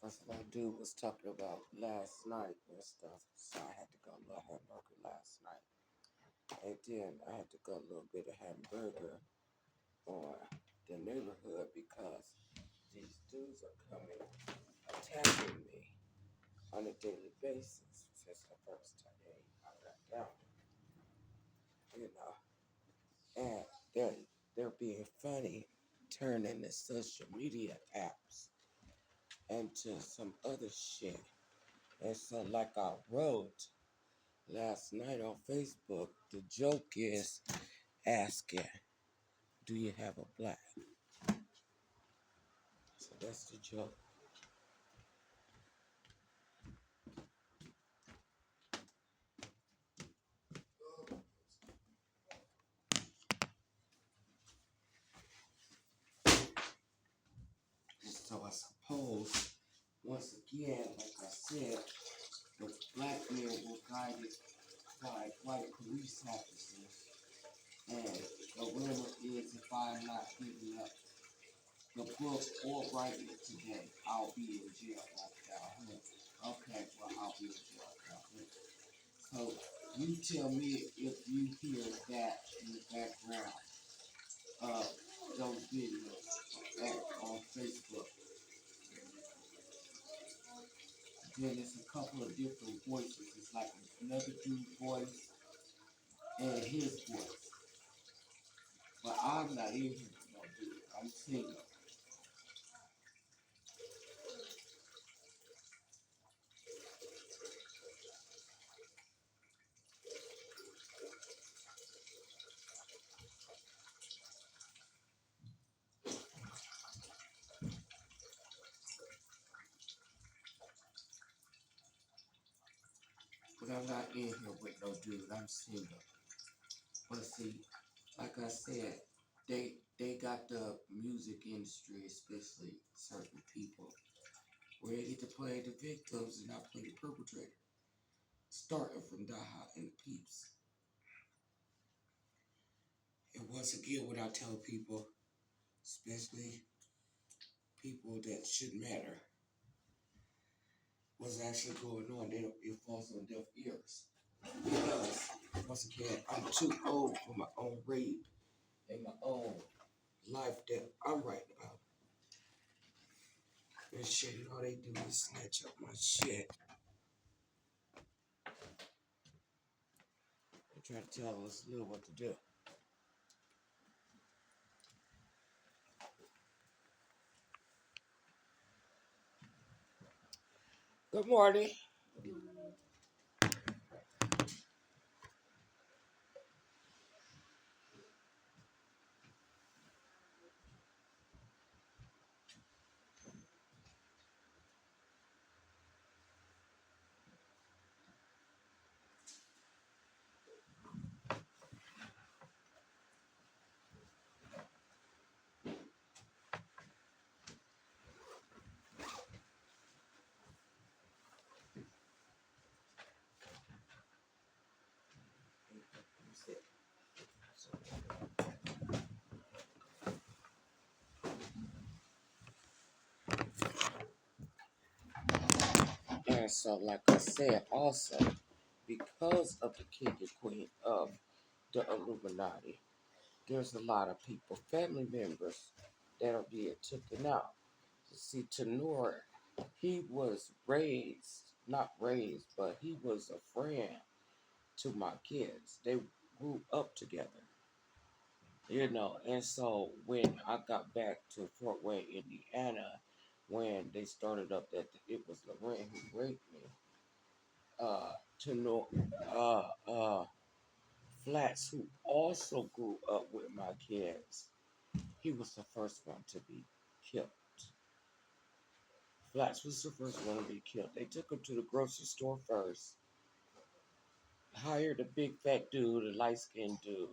That's what my dude was talking about last night and stuff. So I had to go a little hamburger last night. And then I had to go a little bit of hamburger on the neighborhood because these dudes are coming attacking me on a daily basis since the first time I got down, you know. And they're being funny, turning the social media apps into some other shit. And so, like I wrote last night on Facebook, the joke is asking, "Do you have a black?" So that's the joke. So I suppose, once again, like I said, the black men were guided by white police officers. And the rumor is if I'm not giving up the book or writing it today, I'll be in jail like Calhoun. Okay, well, I'll be in jail like Calhoun. So you tell me if you hear that in the background of those videos on Facebook. Then it's a couple of different voices. It's like another dude's voice and his voice. But I'm not in here with no dude. I'm single. But I'm not in here with no dude. I'm single. But see, like I said, they got the music industry, especially certain people, where they get to play the victims and not play the perpetrator. Starting from Daha and the Peeps. And once again, what I tell people, especially people that should matter, what's actually going on, it falls on deaf ears. Because, once again, I'm too old for my own rape and my own life that I'm writing about. And shit, and all they do is snatch up my shit. They try to tell us little what to do. Good morning. And so, like I said, also, because of the king and queen of the Illuminati, there's a lot of people, family members, that are being taken out. See, Tenor, he was raised, not raised, but he was a friend to my kids. They grew up together, you know. And so when I got back to Fort Wayne, Indiana, when they started up that it was Lorraine who raped me, Tenor, uh, uh, Flats, who also grew up with my kids, he was the first one to be killed. Flats was the first one to be killed. They took him to the grocery store first, hired a big fat dude, a light skinned dude,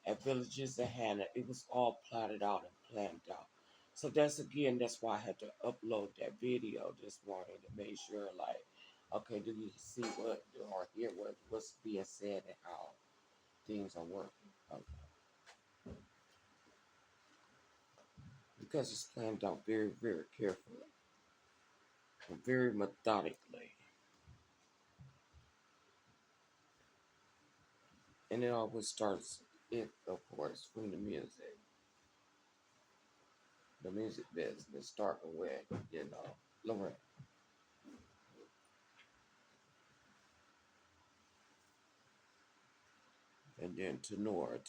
at Villages of Hannah. It was all plotted out and planned out. So that's why I had to upload that video this morning to make sure, like, okay, do you see what or hear what's being said and how things are working? Okay. Because it's planned out very, very carefully. very methodically. And it always starts, it, of course, from the music business, starting with, Lorraine. And then Tenor,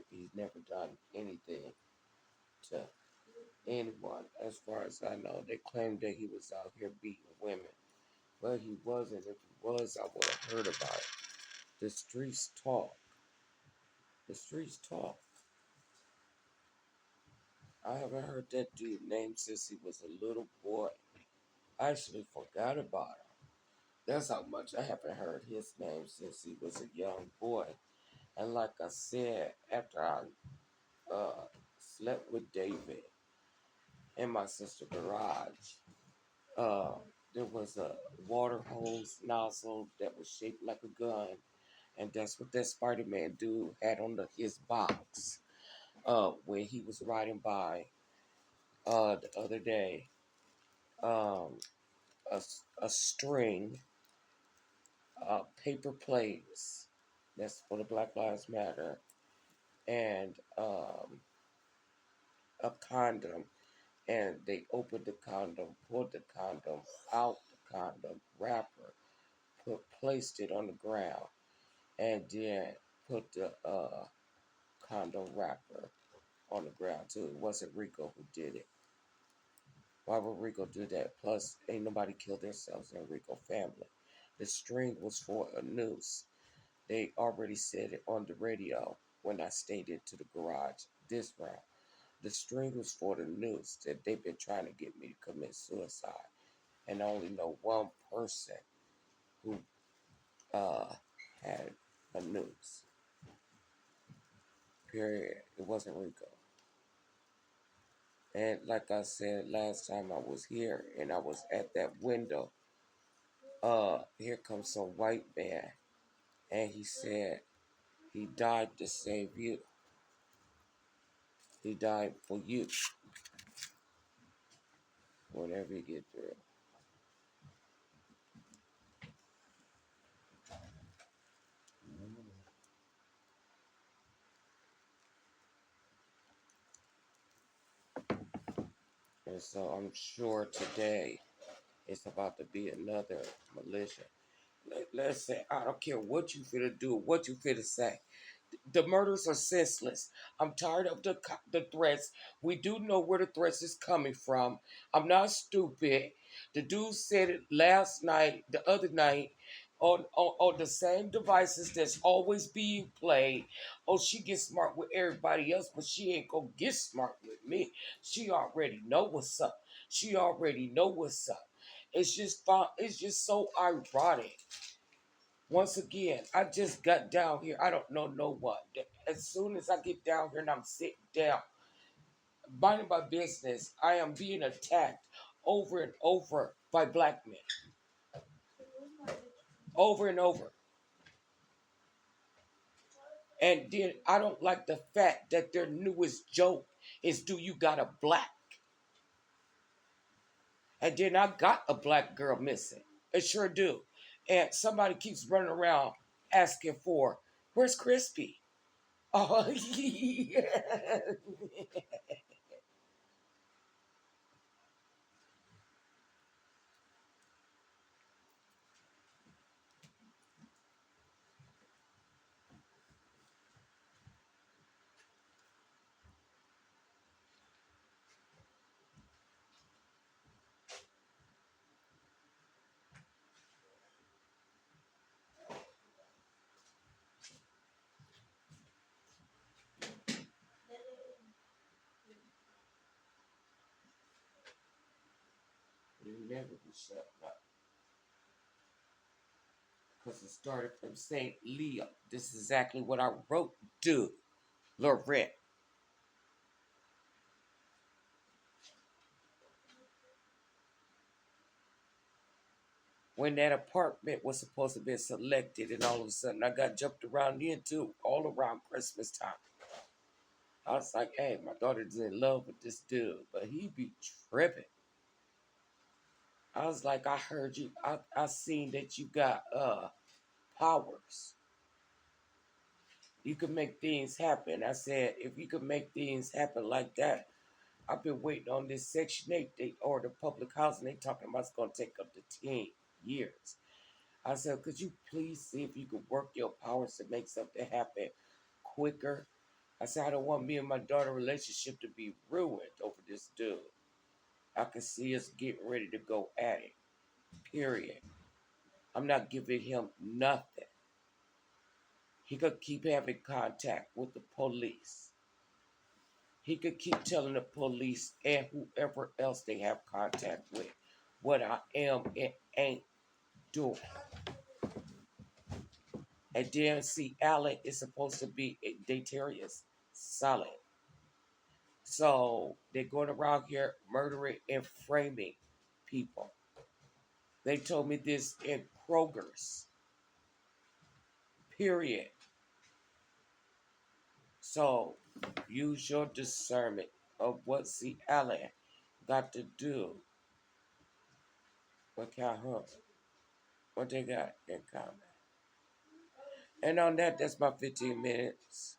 he's never done anything to anyone, as far as I know. They claimed that he was out here beating women, but he wasn't. If he was, I would have heard about it. The streets talk. The streets talk. I haven't heard that dude name since he was a little boy. I actually forgot about him. That's how much I haven't heard his name since he was a young boy. And like I said, after I slept with David in my sister's garage, uh, there was a water hose nozzle that was shaped like a gun, and that's what that Spider-Man dude had on his box. When he was riding by the other day, um, a, a string, paper plates, that's for the Black Lives Matter, and a condom, and they opened the condom, pulled the condom out the condom wrapper, placed it on the ground, and then put the condom wrapper on the ground too. It wasn't Rico who did it. Why would Rico do that? Plus, ain't nobody killed themselves in Rico family. The string was for a noose. They already said it on the radio when I stayed into the garage this round. The string was for the noose that they've been trying to get me to commit suicide. And I only know one person who uh, had a noose. Period. It wasn't Rico. And like I said last time I was here and I was at that window, here comes some white man and he said he died to save you. He died for you whenever you get through. And so I'm sure today it's about to be another militia. Let's say, I don't care what you finna do, what you finna say. The murders are senseless. I'm tired of the threats. We do know where the threats is coming from. I'm not stupid. The dude said it last night, the other night, on the same devices that's always being played. Oh, she gets smart with everybody else, but she ain't gonna get smart with me. She already know what's up. She already know what's up. It's just fun. It's just so ironic. Once again, I just got down here. I don't know no one. As soon as I get down here and I'm sitting down, minding my business, I am being attacked over and over by black men. Over and over. And then I don't like the fact that their newest joke is, do you got a black? And then I got a black girl missing. I sure do. And somebody keeps running around asking for, where's Crispy? Oh, yeah. You never be shut up. Because it started from St. Leo. This is exactly what I wrote, dude. Lorette. When that apartment was supposed to be selected, and all of a sudden I got jumped around into all around Christmas time. I was like, hey, my daughter's in love with this dude, but he be tripping. I was like, I heard you. I seen that you got powers. You could make things happen. I said, if you could make things happen like that, I've been waiting on this Section 8 or the public housing. They talking about it's going to take up to 10 years. I said, could you please see if you could work your powers to make something happen quicker? I said, I don't want me and my daughter relationship to be ruined over this dude. I can see us getting ready to go at it. Period. I'm not giving him nothing. He could keep having contact with the police. He could keep telling the police and whoever else they have contact with what I am and ain't doing. And then see, Allen is supposed to be a Darius solid. So they're going around here murdering and framing people. They told me this in Kroger's. Period. So use your discernment of what C. Allen got to do with Calhoun. What they got in common. And on that, that's my 15 minutes.